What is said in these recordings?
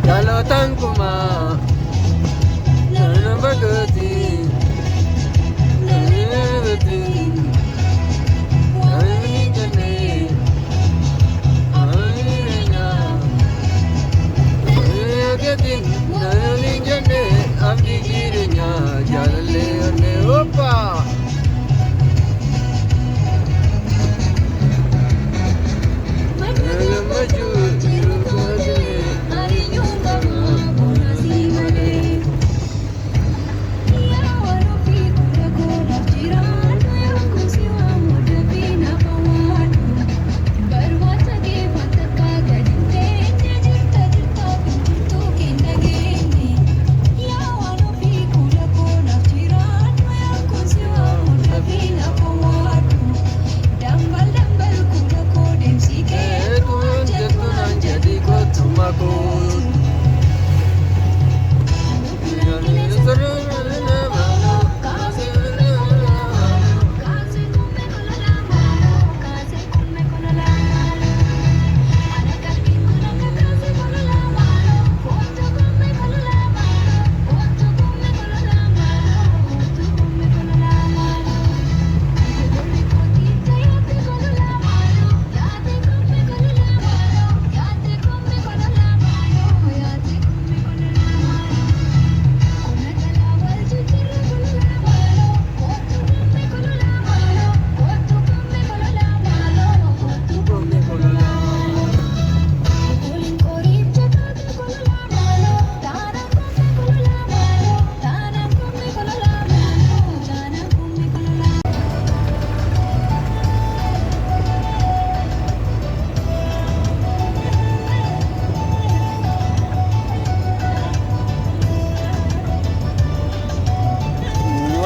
jaalatan kuma nama bagati nabati ani jane airenya agati nani jane abdi girenya jalalle ne opa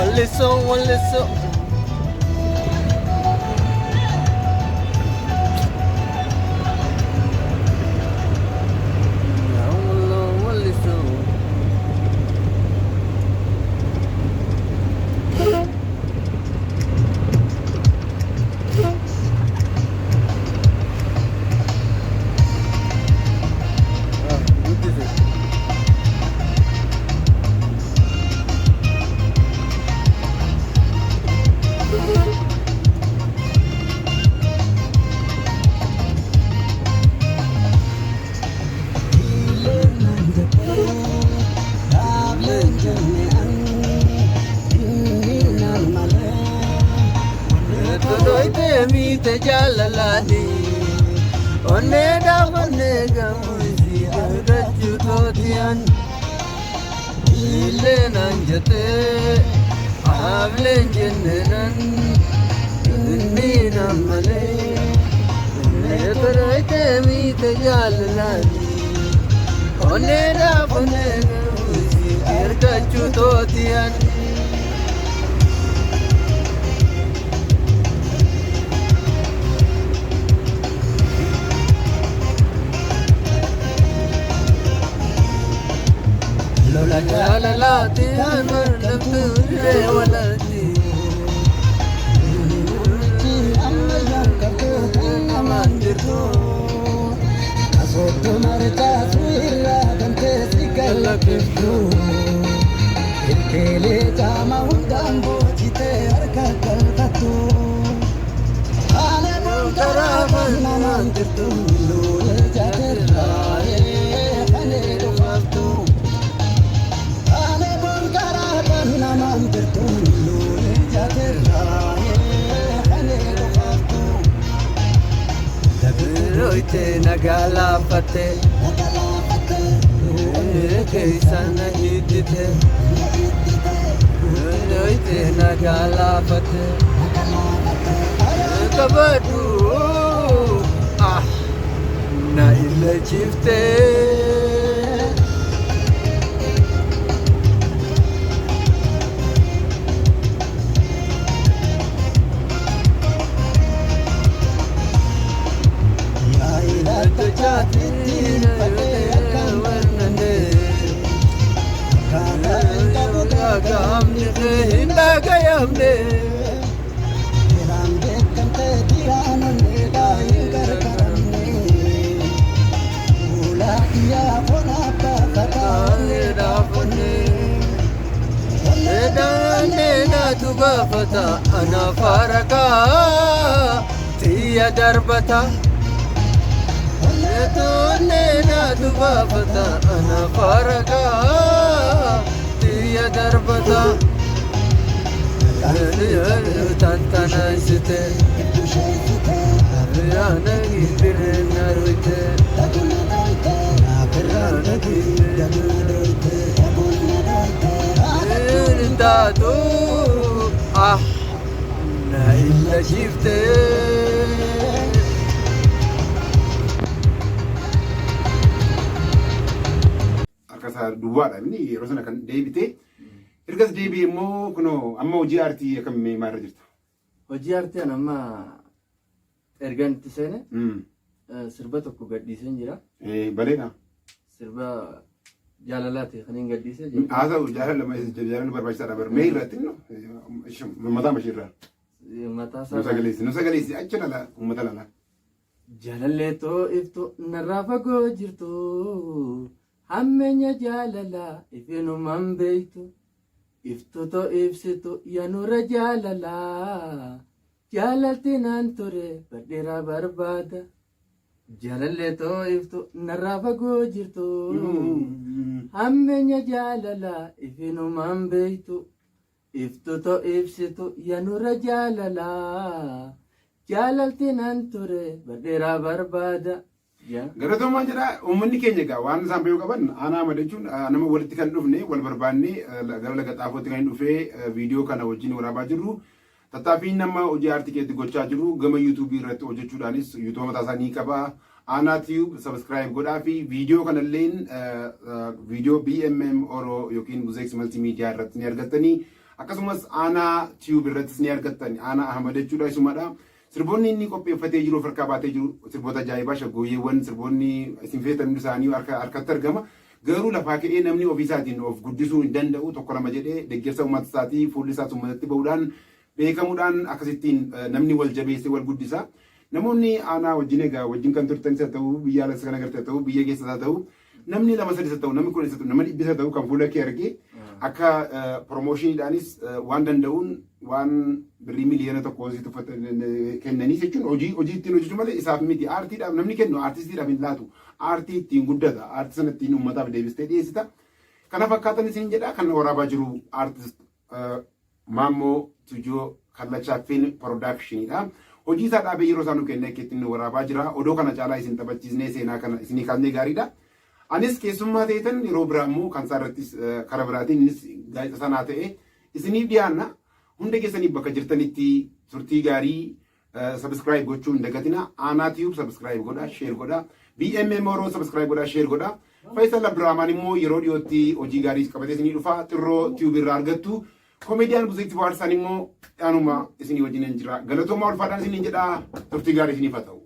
Waliso jalalani onne da onne gamuzi garaju todian ile nanjate avlen jennan ni namale ne taraite mi te jalalani onne da onne gamuzi garaju todian la la la ti amar labtu re walati amma yakatu namandir ko asotu marta suira dante sikalaktu ikele jama undambo jite arkakaltatu ale muntara namandir tu lul jatera ale rufatu Roite nagala pate, keisana hidite. Roite nagala pate, kabadu ah na ile chifte. Ula iya pona dubafata ana faraka tiya darbata Tune na dubafata ana faraka tiya darbata Tantana site Yana gibir narute Yana gibir Dadu Ah Na illa shifte Akkasa duwwaadha inni yeroo sana kan deebite ergas deebi'ee immoo kunoo amma hojii aartii akkamii maarra jirta? Hojii aartii amma ergan itti seene sirba tokko gadhiiseen jira. Baleedha. Sirba jaalalaati kan hin gadhiisee jira. Haa ta'u jaalala barbaachisaadha bar mee irratti mataa mashii irraa. Mataa isaa. Nu sagaleessi achi lala uummata lala. Jaalallee too iftu narraa fagoo jirtu hammeenya jaalalaa ifinumaan beektu. Iftoto ibsitu yanura jaalalaa jaalalti naan ture badheeraa barbaada jaalallee too iftu narraa fagoo jirtu hammeenya jaalalaa ifinumaan beektu iftoto ibsitu yanura jaalalaa jaalalti naan ture badheeraa barbaada. Galatoomaa jedha uummanni keenya egaa waan isaan beekuu qaban aanaa madachuun nama walitti kan dhufne wal barbaanne gara laga xaafootti kan dhufee viidiyoo kana wajjin waraabaa jirru tattaaffiin nama hojii aartii keetti gochaa jiru gama yuutuubii irratti hojjechuudhaanis yuutuuba mataa isaa ni qaba aanaa tiyuub sabskiraayib godhaa fi viidiyoo kanalleen viidiyoo BMM Oro yookiin Buzeeks Maltiimiidiyaa irratti ni argattanii akkasumas aanaa tiyuub irrattis ni argattan aanaa ahmadachuudha isumadha. Sirboonni inni qopheeffatee jiru harkaa baatee jiru sirboota ajaa'ibaa shaggooyyeewwan sirboonni isin feetan hundi isaanii harkatti argama. Garuu lafaa ka'ee namni ofiisaatiin of guddisuu hin danda'u tokko lama jedhee deeggarsa uummata isaatii fuulli isaas uummatatti bahuudhaan beekamuudhaan akkasittiin namni wal jabeessee wal guddisa. Namoonni aanaa wajjin egaa wajjin kan turtanis haa ta'u biyya alatti kan agartee haa ta'u biyya keessas haa ta'u namni lama sadis haa ta'u namni kunis haa ta'u namni dhibbis haa ta'u kan fuula kee argee akka promoshiniidhaanis waan danda'uun waan birrii miliyoona tokko hojii kennanii jechuun hojii ittiin hojjechuu malee isaaf miti aartiidhaaf namni kennu aartistiidhaaf hin laatu aartii ittiin guddata aartii sana ittiin uummataaf deebistee dhiyeessita kana fakkaatan isin jedha kan waraabaa jiru aartist Maammoo Tujoo Kallachaa Film Productionidha. Hojii isaa dhaabee yeroo isaan kennee akka ittiin waraabaa jira odoo kana caalaa isin taphachiisnee seenaa kana isinii kaasnee gaariidha. Anis keessummaa ta'etan yeroo biraa immoo kan isaarrattis karaa biraatiin innis gaazexaa sanaa ta'e isiniif dhiyaanna hunda keessaniif bakka jirtanitti turtii gaarii subscribe gochuu hin dagatina aanaa tiyuub subscribe godha share godha BMM Oro subscribe godha share godha Faisal Abdurrahman immoo yeroo dhiyootti hojii gaarii qabatee isinii dhufa xirroo tiyuub irraa argattu komediyaan Buzeeks Faarsan immoo dhaanuma isinii wajjin jira galatoomaa ulfaadhaan isiniin jedha turtii gaarii isiniif haa ta'u.